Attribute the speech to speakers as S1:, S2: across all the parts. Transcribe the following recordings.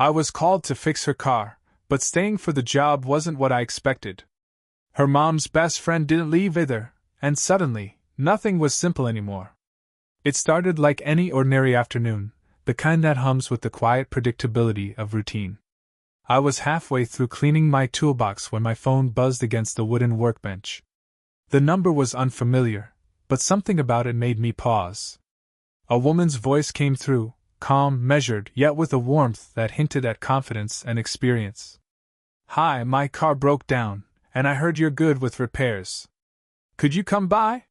S1: I was called to fix her car, but staying for the job wasn't what I expected. Her mom's best friend didn't leave either, and suddenly, nothing was simple anymore. It started like any ordinary afternoon, the kind that hums with the quiet predictability of routine. I was halfway through cleaning my toolbox when my phone buzzed against the wooden workbench. The number was unfamiliar, but something about it made me pause. A woman's voice came through, calm, measured, yet with a warmth that hinted at confidence and experience. "Hi, my car broke down, and I heard you're good with repairs. Could you come by?"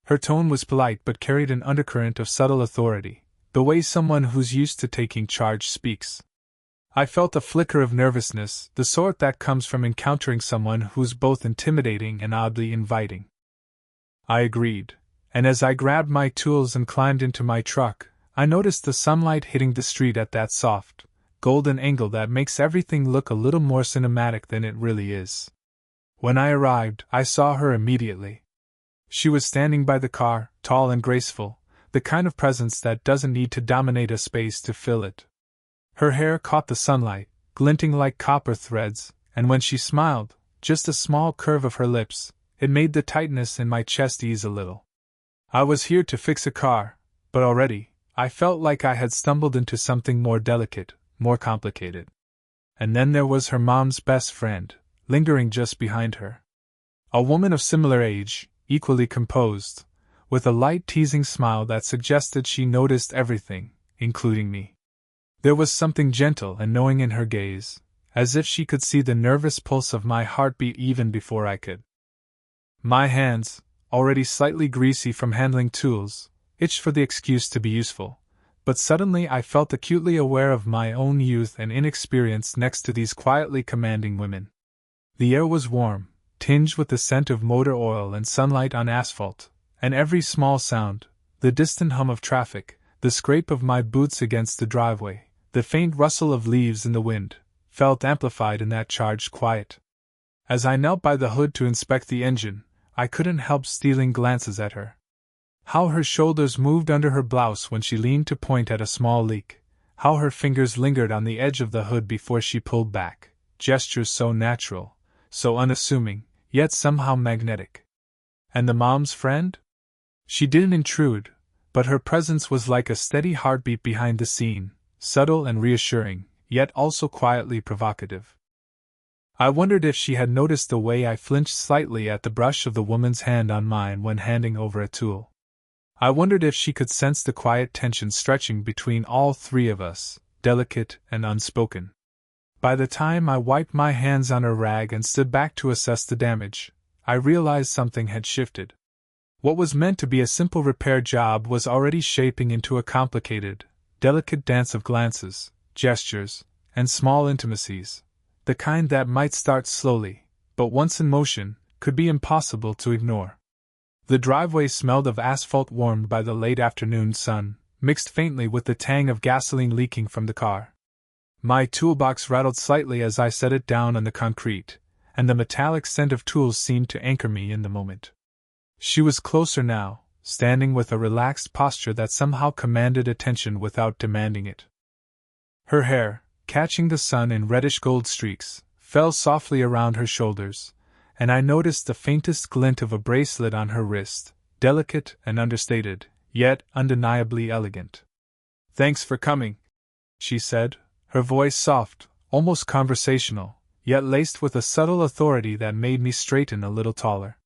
S1: Her tone was polite but carried an undercurrent of subtle authority, the way someone who's used to taking charge speaks. I felt a flicker of nervousness, the sort that comes from encountering someone who's both intimidating and oddly inviting. I agreed, and as I grabbed my tools and climbed into my truck, I noticed the sunlight hitting the street at that soft, golden angle that makes everything look a little more cinematic than it really is. When I arrived, I saw her immediately. She was standing by the car, tall and graceful, the kind of presence that doesn't need to dominate a space to fill it. Her hair caught the sunlight, glinting like copper threads, and when she smiled, just a small curve of her lips, it made the tightness in my chest ease a little. I was here to fix a car, but already, I felt like I had stumbled into something more delicate, more complicated. And then there was her mom's best friend, lingering just behind her. A woman of similar age, equally composed, with a light teasing smile that suggested she noticed everything, including me. There was something gentle and knowing in her gaze, as if she could see the nervous pulse of my heartbeat even before I could. My hands, already slightly greasy from handling tools, itched for the excuse to be useful, but suddenly I felt acutely aware of my own youth and inexperience next to these quietly commanding women. The air was warm, tinged with the scent of motor oil and sunlight on asphalt, and every small sound, the distant hum of traffic, the scrape of my boots against the driveway, the faint rustle of leaves in the wind, felt amplified in that charged quiet. As I knelt by the hood to inspect the engine, I couldn't help stealing glances at her. How her shoulders moved under her blouse when she leaned to point at a small leak, how her fingers lingered on the edge of the hood before she pulled back, gestures so natural, so unassuming, yet somehow magnetic. And the mom's friend? She didn't intrude, but her presence was like a steady heartbeat behind the scene, subtle and reassuring, yet also quietly provocative. I wondered if she had noticed the way I flinched slightly at the brush of the woman's hand on mine when handing over a tool. I wondered if she could sense the quiet tension stretching between all three of us, delicate and unspoken. By the time I wiped my hands on her rag and stood back to assess the damage, I realized something had shifted. What was meant to be a simple repair job was already shaping into a complicated, delicate dance of glances, gestures, and small intimacies, the kind that might start slowly, but once in motion, could be impossible to ignore. The driveway smelled of asphalt warmed by the late afternoon sun, mixed faintly with the tang of gasoline leaking from the car. My toolbox rattled slightly as I set it down on the concrete, and the metallic scent of tools seemed to anchor me in the moment. She was closer now, standing with a relaxed posture that somehow commanded attention without demanding it. Her hair, catching the sun in reddish-gold streaks, fell softly around her shoulders, and I noticed the faintest glint of a bracelet on her wrist, delicate and understated, yet undeniably elegant. "Thanks for coming," she said, her voice soft, almost conversational, yet laced with a subtle authority that made me straighten a little taller.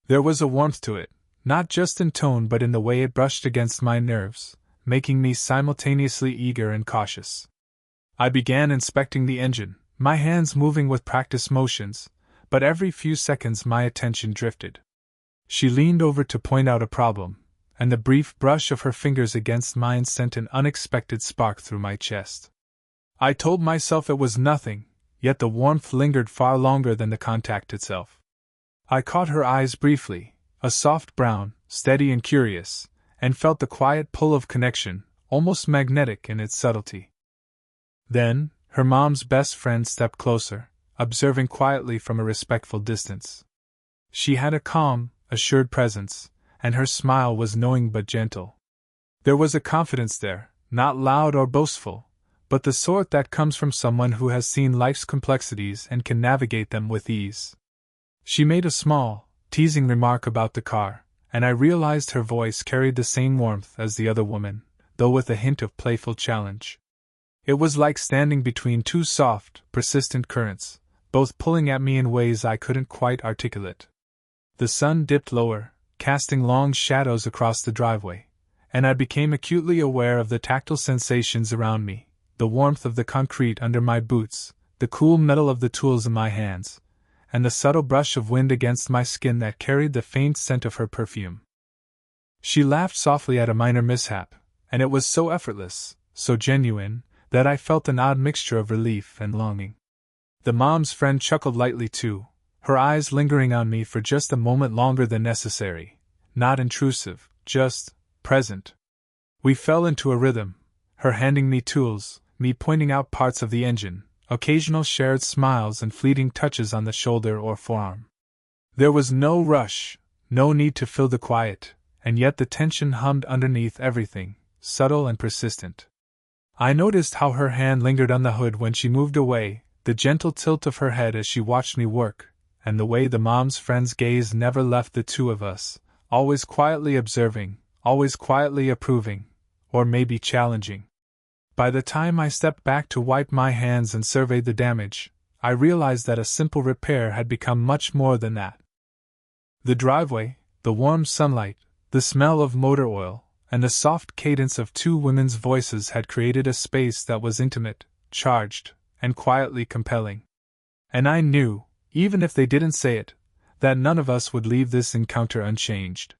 S1: There was a warmth to it, not just in tone but in the way it brushed against my nerves, making me simultaneously eager and cautious. I began inspecting the engine, my hands moving with practiced motions, but every few seconds my attention drifted. She leaned over to point out a problem, and the brief brush of her fingers against mine sent an unexpected spark through my chest. I told myself it was nothing, yet the warmth lingered far longer than the contact itself. I caught her eyes briefly, a soft brown, steady and curious, and felt the quiet pull of connection, almost magnetic in its subtlety. Then, her mom's best friend stepped closer, observing quietly from a respectful distance. She had a calm, assured presence, and her smile was knowing but gentle. There was a confidence there, not loud or boastful, but the sort that comes from someone who has seen life's complexities and can navigate them with ease. She made a small, teasing remark about the car, and I realized her voice carried the same warmth as the other woman, though with a hint of playful challenge. It was like standing between two soft, persistent currents, both pulling at me in ways I couldn't quite articulate. The sun dipped lower, casting long shadows across the driveway, and I became acutely aware of the tactile sensations around me, the warmth of the concrete under my boots, the cool metal of the tools in my hands, and the subtle brush of wind against my skin that carried the faint scent of her perfume. She laughed softly at a minor mishap, and it was so effortless, so genuine, that I felt an odd mixture of relief and longing. The mom's friend chuckled lightly too, her eyes lingering on me for just a moment longer than necessary, not intrusive, just present. We fell into a rhythm, her handing me tools, me pointing out parts of the engine, occasional shared smiles and fleeting touches on the shoulder or forearm. There was no rush, no need to fill the quiet, and yet the tension hummed underneath everything, subtle and persistent. I noticed how her hand lingered on the hood when she moved away, the gentle tilt of her head as she watched me work, and the way the mom's friend's gaze never left the two of us, always quietly observing, always quietly approving, or maybe challenging. By the time I stepped back to wipe my hands and survey the damage, I realized that a simple repair had become much more than that. The driveway, the warm sunlight, the smell of motor oil, and the soft cadence of two women's voices had created a space that was intimate, charged, and quietly compelling. And I knew, even if they didn't say it, that none of us would leave this encounter unchanged.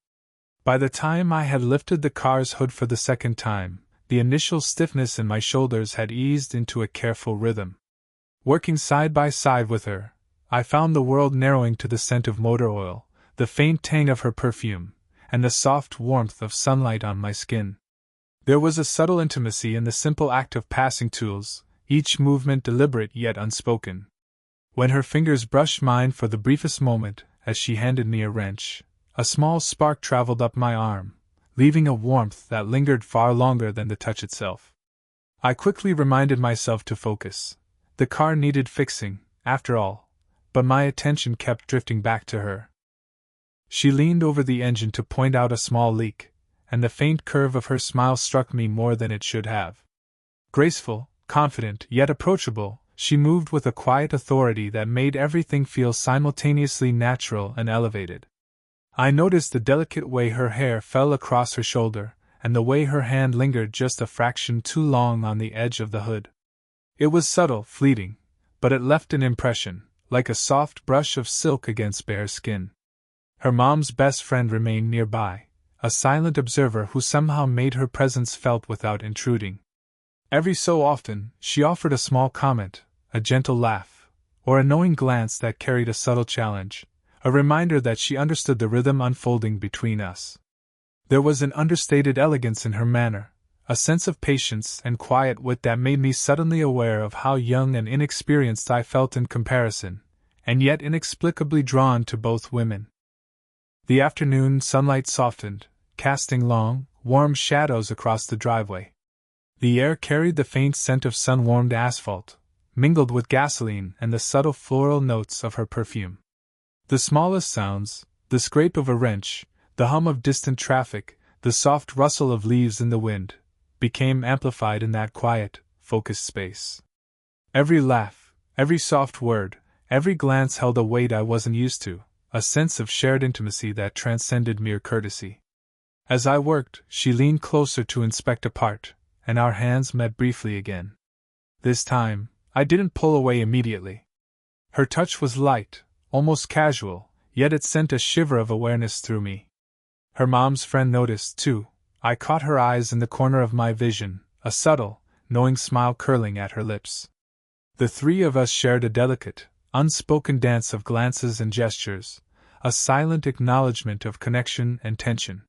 S1: By the time I had lifted the car's hood for the second time, the initial stiffness in my shoulders had eased into a careful rhythm. Working side by side with her, I found the world narrowing to the scent of motor oil, the faint tang of her perfume, and the soft warmth of sunlight on my skin. There was a subtle intimacy in the simple act of passing tools, each movement deliberate yet unspoken. When her fingers brushed mine for the briefest moment, as she handed me a wrench, a small spark traveled up my arm, leaving a warmth that lingered far longer than the touch itself. I quickly reminded myself to focus. The car needed fixing, after all, but my attention kept drifting back to her. She leaned over the engine to point out a small leak, and the faint curve of her smile struck me more than it should have. Graceful, confident, yet approachable, she moved with a quiet authority that made everything feel simultaneously natural and elevated. I noticed the delicate way her hair fell across her shoulder, and the way her hand lingered just a fraction too long on the edge of the hood. It was subtle, fleeting, but it left an impression, like a soft brush of silk against bare skin. Her mom's best friend remained nearby, a silent observer who somehow made her presence felt without intruding. Every so often, she offered a small comment, a gentle laugh, or a knowing glance that carried a subtle challenge, a reminder that she understood the rhythm unfolding between us. There was an understated elegance in her manner, a sense of patience and quiet wit that made me suddenly aware of how young and inexperienced I felt in comparison, and yet inexplicably drawn to both women. The afternoon sunlight softened, casting long, warm shadows across the driveway. The air carried the faint scent of sun-warmed asphalt, mingled with gasoline and the subtle floral notes of her perfume. The smallest sounds, the scrape of a wrench, the hum of distant traffic, the soft rustle of leaves in the wind, became amplified in that quiet, focused space. Every laugh, every soft word, every glance held a weight I wasn't used to, a sense of shared intimacy that transcended mere courtesy. As I worked, she leaned closer to inspect a part, and our hands met briefly again. This time, I didn't pull away immediately. Her touch was light, almost casual, yet it sent a shiver of awareness through me. Her mom's friend noticed, too. I caught her eyes in the corner of my vision, a subtle, knowing smile curling at her lips. The three of us shared a delicate, unspoken dance of glances and gestures, a silent acknowledgement of connection and tension.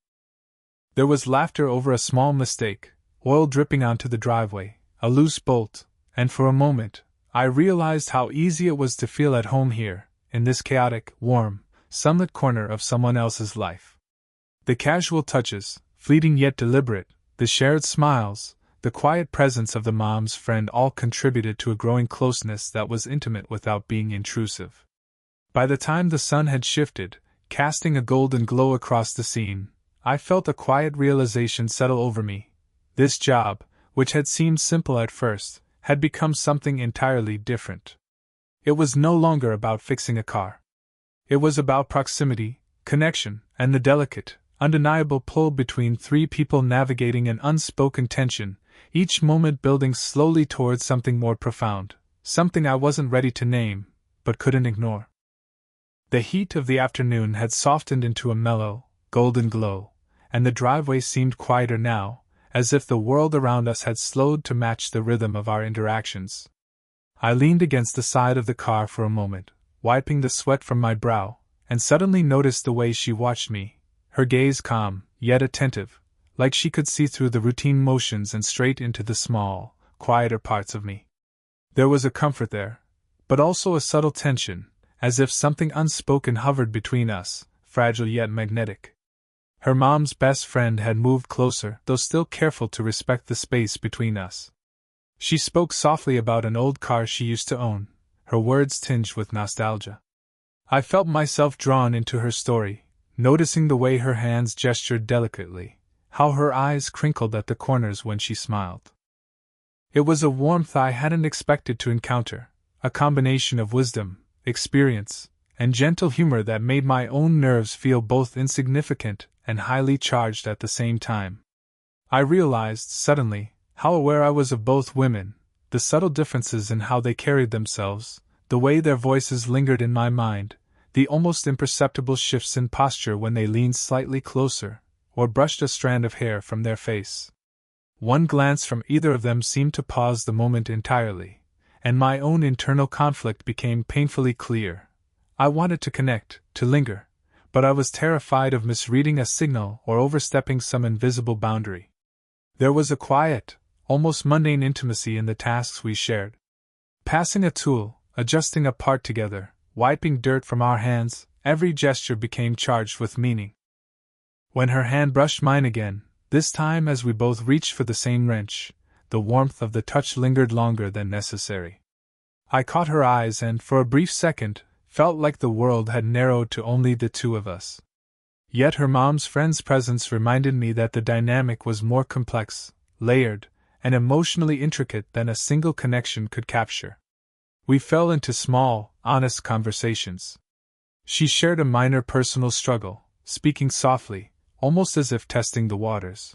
S1: There was laughter over a small mistake, oil dripping onto the driveway, a loose bolt, and for a moment, I realized how easy it was to feel at home here, in this chaotic, warm, sunlit corner of someone else's life. The casual touches, fleeting yet deliberate, the shared smiles, the quiet presence of the mom's friend all contributed to a growing closeness that was intimate without being intrusive. By the time the sun had shifted, casting a golden glow across the scene, I felt a quiet realization settle over me. This job, which had seemed simple at first, had become something entirely different. It was no longer about fixing a car. It was about proximity, connection, and the delicate, undeniable pull between three people navigating an unspoken tension, each moment building slowly towards something more profound, something I wasn't ready to name, but couldn't ignore. The heat of the afternoon had softened into a mellow, golden glow, and the driveway seemed quieter now, as if the world around us had slowed to match the rhythm of our interactions. I leaned against the side of the car for a moment, wiping the sweat from my brow, and suddenly noticed the way she watched me, her gaze calm, yet attentive, like she could see through the routine motions and straight into the small, quieter parts of me. There was a comfort there, but also a subtle tension, as if something unspoken hovered between us, fragile yet magnetic. Her mom's best friend had moved closer, though still careful to respect the space between us. She spoke softly about an old car she used to own, her words tinged with nostalgia. I felt myself drawn into her story, noticing the way her hands gestured delicately, how her eyes crinkled at the corners when she smiled. It was a warmth I hadn't expected to encounter, a combination of wisdom, experience, and gentle humor that made my own nerves feel both insignificant and highly charged at the same time. I realized, suddenly, how aware I was of both women, the subtle differences in how they carried themselves, the way their voices lingered in my mind, the almost imperceptible shifts in posture when they leaned slightly closer, or brushed a strand of hair from their face. One glance from either of them seemed to pause the moment entirely, and my own internal conflict became painfully clear. I wanted to connect, to linger, but I was terrified of misreading a signal or overstepping some invisible boundary. There was a quiet, almost mundane intimacy in the tasks we shared. Passing a tool, adjusting a part together, wiping dirt from our hands, every gesture became charged with meaning. When her hand brushed mine again, this time as we both reached for the same wrench, the warmth of the touch lingered longer than necessary. I caught her eyes and, for a brief second, felt like the world had narrowed to only the two of us. Yet her mom's friend's presence reminded me that the dynamic was more complex, layered, and emotionally intricate than a single connection could capture. We fell into small, honest conversations. She shared a minor personal struggle, speaking softly, almost as if testing the waters.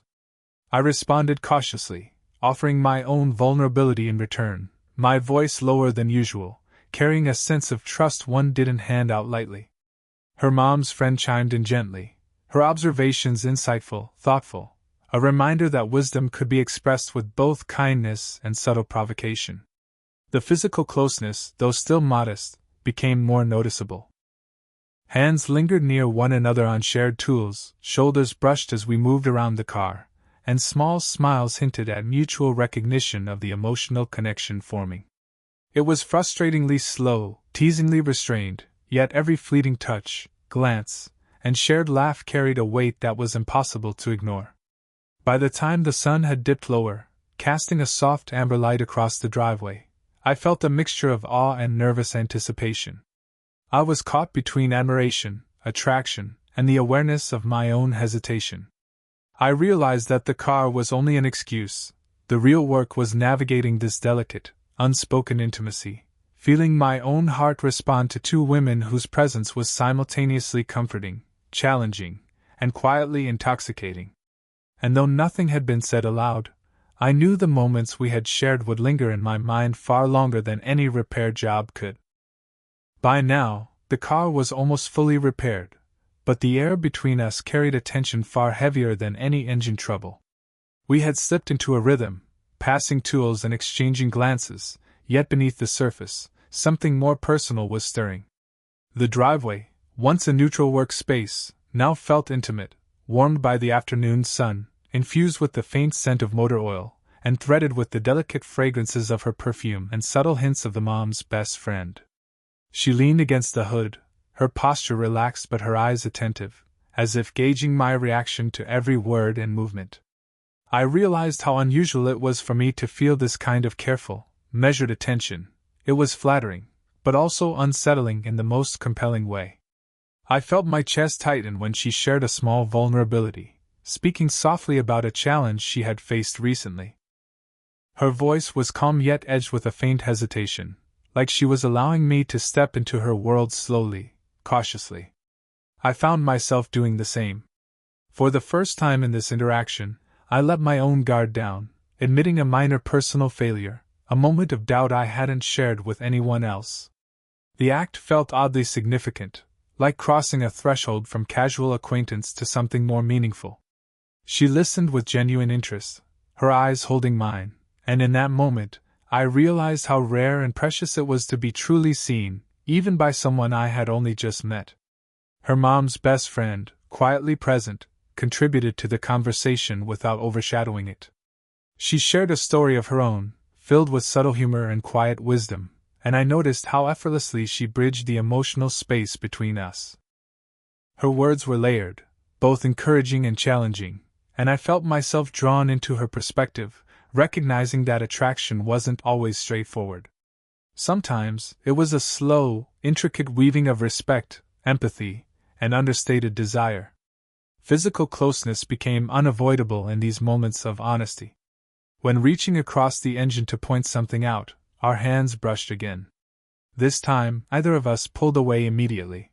S1: I responded cautiously, offering my own vulnerability in return, my voice lower than usual, carrying a sense of trust one didn't hand out lightly. Her mom's friend chimed in gently, her observations insightful, thoughtful, a reminder that wisdom could be expressed with both kindness and subtle provocation. The physical closeness, though still modest, became more noticeable. Hands lingered near one another on shared tools, shoulders brushed as we moved around the car, and small smiles hinted at mutual recognition of the emotional connection forming. It was frustratingly slow, teasingly restrained, yet every fleeting touch, glance, and shared laugh carried a weight that was impossible to ignore. By the time the sun had dipped lower, casting a soft amber light across the driveway, I felt a mixture of awe and nervous anticipation. I was caught between admiration, attraction, and the awareness of my own hesitation. I realized that the car was only an excuse. The real work was navigating this delicate, unspoken intimacy, feeling my own heart respond to two women whose presence was simultaneously comforting, challenging, and quietly intoxicating. And though nothing had been said aloud, I knew the moments we had shared would linger in my mind far longer than any repair job could. By now, the car was almost fully repaired, but the air between us carried a tension far heavier than any engine trouble. We had slipped into a rhythm, passing tools and exchanging glances, yet beneath the surface, something more personal was stirring. The driveway, once a neutral workspace, now felt intimate, warmed by the afternoon sun, infused with the faint scent of motor oil, and threaded with the delicate fragrances of her perfume and subtle hints of the mom's best friend. She leaned against the hood, her posture relaxed but her eyes attentive, as if gauging my reaction to every word and movement. I realized how unusual it was for me to feel this kind of careful, measured attention. It was flattering, but also unsettling in the most compelling way. I felt my chest tighten when she shared a small vulnerability, speaking softly about a challenge she had faced recently. Her voice was calm yet edged with a faint hesitation, like she was allowing me to step into her world slowly, cautiously. I found myself doing the same. For the first time in this interaction, I let my own guard down, admitting a minor personal failure, a moment of doubt I hadn't shared with anyone else. The act felt oddly significant, like crossing a threshold from casual acquaintance to something more meaningful. She listened with genuine interest, her eyes holding mine, and in that moment, I realized how rare and precious it was to be truly seen, even by someone I had only just met. Her mom's best friend, quietly present, contributed to the conversation without overshadowing it. She shared a story of her own, filled with subtle humor and quiet wisdom, and I noticed how effortlessly she bridged the emotional space between us. Her words were layered, both encouraging and challenging, and I felt myself drawn into her perspective, recognizing that attraction wasn't always straightforward. Sometimes, it was a slow, intricate weaving of respect, empathy, and understated desire. Physical closeness became unavoidable in these moments of honesty. When reaching across the engine to point something out, our hands brushed again. This time, neither of us pulled away immediately.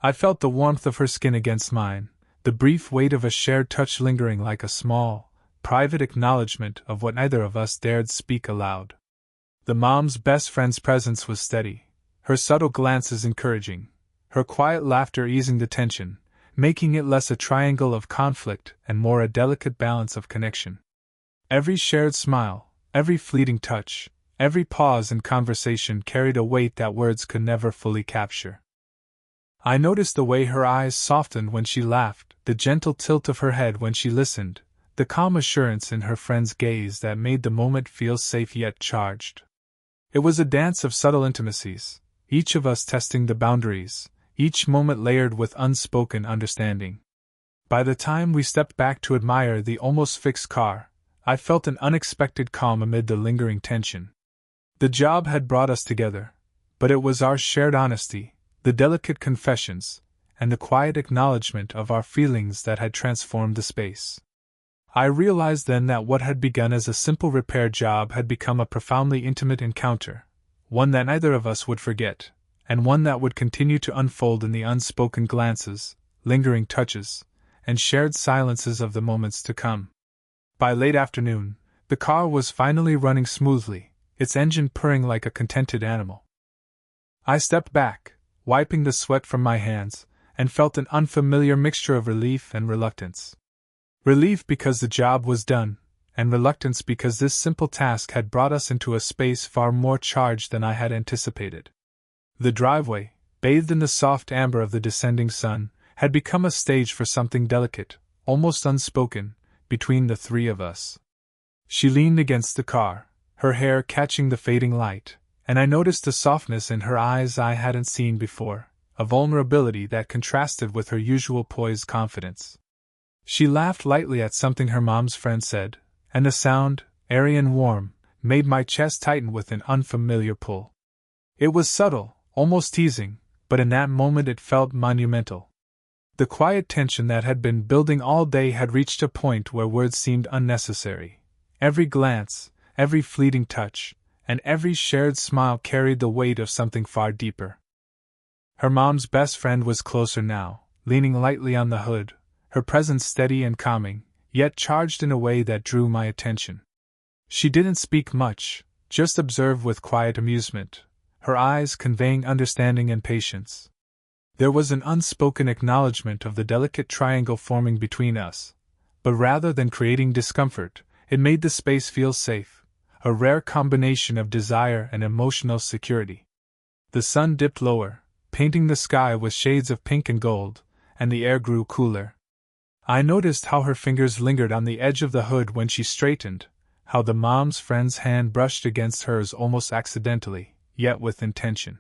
S1: I felt the warmth of her skin against mine, the brief weight of a shared touch lingering like a small, private acknowledgement of what neither of us dared speak aloud. The mom's best friend's presence was steady, her subtle glances encouraging, her quiet laughter easing the tension, making it less a triangle of conflict and more a delicate balance of connection. Every shared smile, every fleeting touch, every pause in conversation carried a weight that words could never fully capture. I noticed the way her eyes softened when she laughed, the gentle tilt of her head when she listened, the calm assurance in her friend's gaze that made the moment feel safe yet charged. It was a dance of subtle intimacies, each of us testing the boundaries, each moment layered with unspoken understanding. By the time we stepped back to admire the almost fixed car, I felt an unexpected calm amid the lingering tension. The job had brought us together, but it was our shared honesty, the delicate confessions, and the quiet acknowledgement of our feelings that had transformed the space. I realized then that what had begun as a simple repair job had become a profoundly intimate encounter, one that neither of us would forget, and one that would continue to unfold in the unspoken glances, lingering touches, and shared silences of the moments to come. By late afternoon, the car was finally running smoothly, its engine purring like a contented animal. I stepped back, wiping the sweat from my hands, and felt an unfamiliar mixture of relief and reluctance. Relief because the job was done, and reluctance because this simple task had brought us into a space far more charged than I had anticipated. The driveway, bathed in the soft amber of the descending sun, had become a stage for something delicate, almost unspoken, between the three of us. She leaned against the car, her hair catching the fading light, and I noticed a softness in her eyes I hadn't seen before, a vulnerability that contrasted with her usual poised confidence. She laughed lightly at something her mom's friend said, and the sound, airy and warm, made my chest tighten with an unfamiliar pull. It was subtle, almost teasing, but in that moment it felt monumental. The quiet tension that had been building all day had reached a point where words seemed unnecessary. Every glance, every fleeting touch, and every shared smile carried the weight of something far deeper. Her mom's best friend was closer now, leaning lightly on the hood, her presence steady and calming, yet charged in a way that drew my attention. She didn't speak much, just observed with quiet amusement, her eyes conveying understanding and patience. There was an unspoken acknowledgement of the delicate triangle forming between us, but rather than creating discomfort, it made the space feel safe, a rare combination of desire and emotional security. The sun dipped lower, painting the sky with shades of pink and gold, and the air grew cooler. I noticed how her fingers lingered on the edge of the hood when she straightened, how the mom's friend's hand brushed against hers almost accidentally, yet with intention.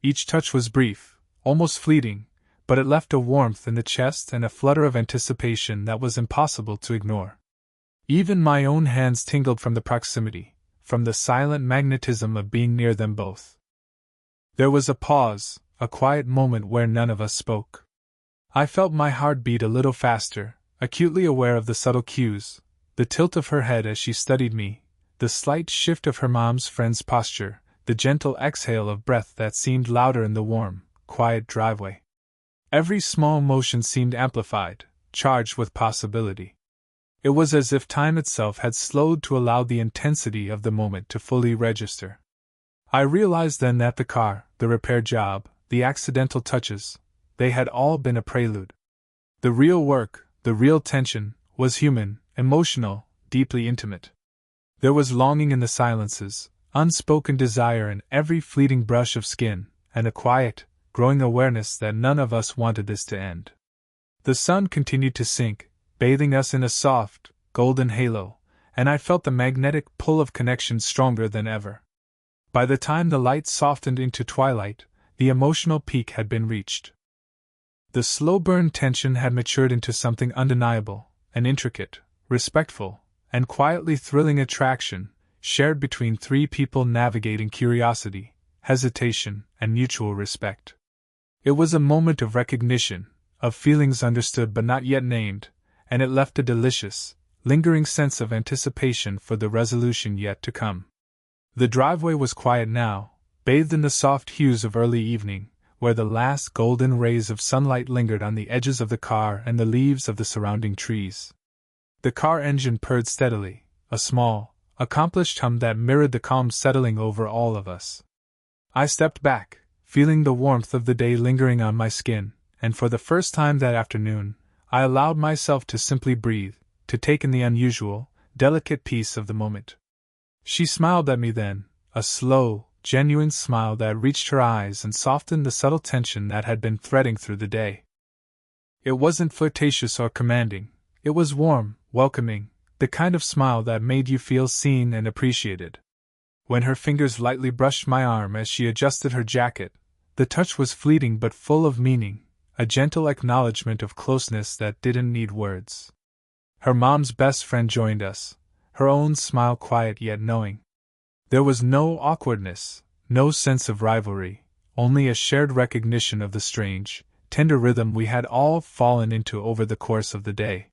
S1: Each touch was brief, almost fleeting, but it left a warmth in the chest and a flutter of anticipation that was impossible to ignore. Even my own hands tingled from the proximity, from the silent magnetism of being near them both. There was a pause, a quiet moment where none of us spoke. I felt my heart beat a little faster, acutely aware of the subtle cues, the tilt of her head as she studied me, the slight shift of her mom's friend's posture, the gentle exhale of breath that seemed louder in the warm, quiet driveway. Every small motion seemed amplified, charged with possibility. It was as if time itself had slowed to allow the intensity of the moment to fully register. I realized then that the car, the repair job, the accidental touches, they had all been a prelude. The real work, the real tension, was human, emotional, deeply intimate. There was longing in the silences, unspoken desire in every fleeting brush of skin, and a quiet, growing awareness that none of us wanted this to end. The sun continued to sink, bathing us in a soft, golden halo, and I felt the magnetic pull of connection stronger than ever. By the time the light softened into twilight, the emotional peak had been reached. The slow-burn tension had matured into something undeniable, an intricate, respectful, and quietly thrilling attraction, shared between three people navigating curiosity, hesitation, and mutual respect. It was a moment of recognition, of feelings understood but not yet named, and it left a delicious, lingering sense of anticipation for the resolution yet to come. The driveway was quiet now, bathed in the soft hues of early evening, where the last golden rays of sunlight lingered on the edges of the car and the leaves of the surrounding trees. The car engine purred steadily, a small, accomplished hum that mirrored the calm settling over all of us. I stepped back, feeling the warmth of the day lingering on my skin, and for the first time that afternoon, I allowed myself to simply breathe, to take in the unusual, delicate peace of the moment. She smiled at me then, a slow, genuine smile that reached her eyes and softened the subtle tension that had been threading through the day. It wasn't flirtatious or commanding, it was warm, welcoming, the kind of smile that made you feel seen and appreciated. When her fingers lightly brushed my arm as she adjusted her jacket, the touch was fleeting but full of meaning, a gentle acknowledgement of closeness that didn't need words. Her mom's best friend joined us, her own smile quiet yet knowing. There was no awkwardness, no sense of rivalry, only a shared recognition of the strange, tender rhythm we had all fallen into over the course of the day.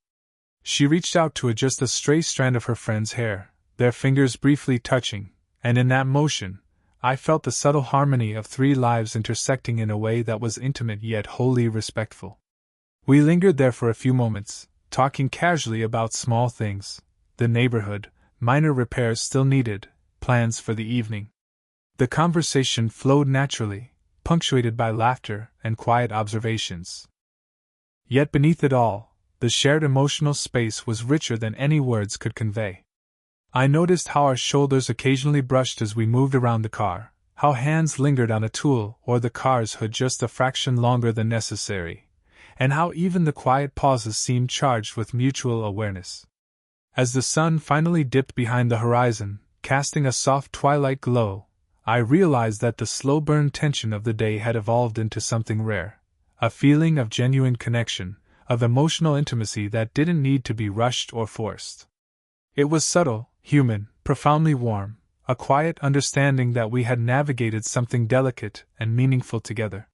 S1: She reached out to adjust a stray strand of her friend's hair, their fingers briefly touching, and in that motion, I felt the subtle harmony of three lives intersecting in a way that was intimate yet wholly respectful. We lingered there for a few moments, talking casually about small things, the neighborhood, minor repairs still needed, plans for the evening. The conversation flowed naturally, punctuated by laughter and quiet observations. Yet beneath it all, the shared emotional space was richer than any words could convey. I noticed how our shoulders occasionally brushed as we moved around the car, how hands lingered on a tool or the car's hood just a fraction longer than necessary, and how even the quiet pauses seemed charged with mutual awareness. As the sun finally dipped behind the horizon, casting a soft twilight glow, I realized that the slow-burn tension of the day had evolved into something rare, a feeling of genuine connection, of emotional intimacy that didn't need to be rushed or forced. It was subtle, human, profoundly warm, a quiet understanding that we had navigated something delicate and meaningful together.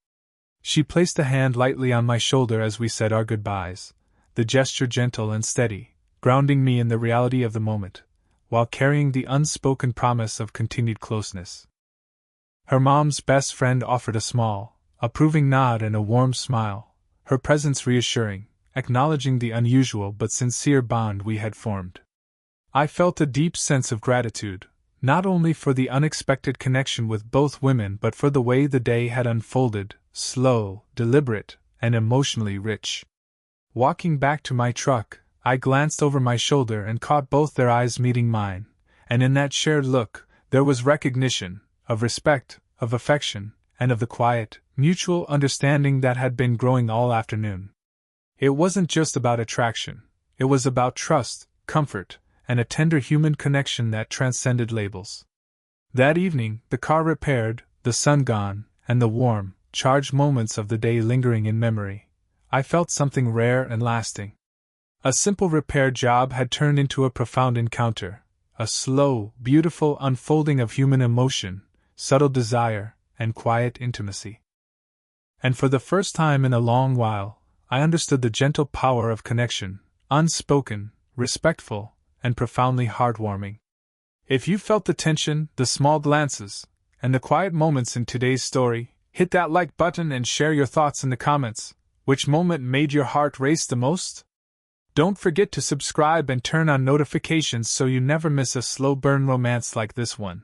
S1: She placed a hand lightly on my shoulder as we said our goodbyes, the gesture gentle and steady, grounding me in the reality of the moment, while carrying the unspoken promise of continued closeness. Her mom's best friend offered a small, approving nod and a warm smile, her presence reassuring, acknowledging the unusual but sincere bond we had formed. I felt a deep sense of gratitude, not only for the unexpected connection with both women but for the way the day had unfolded, slow, deliberate, and emotionally rich. Walking back to my truck, I glanced over my shoulder and caught both their eyes meeting mine, and in that shared look, there was recognition, of respect, of affection, and of the quiet, mutual understanding that had been growing all afternoon. It wasn't just about attraction, it was about trust, comfort, and a tender human connection that transcended labels. That evening, the car repaired, the sun gone, and the warm, charged moments of the day lingering in memory, I felt something rare and lasting. A simple repair job had turned into a profound encounter, a slow, beautiful unfolding of human emotion, subtle desire, and quiet intimacy. And for the first time in a long while, I understood the gentle power of connection, unspoken, respectful, and profoundly heartwarming. If you felt the tension, the small glances, and the quiet moments in today's story, hit that like button and share your thoughts in the comments. Which moment made your heart race the most? Don't forget to subscribe and turn on notifications so you never miss a slow burn romance like this one.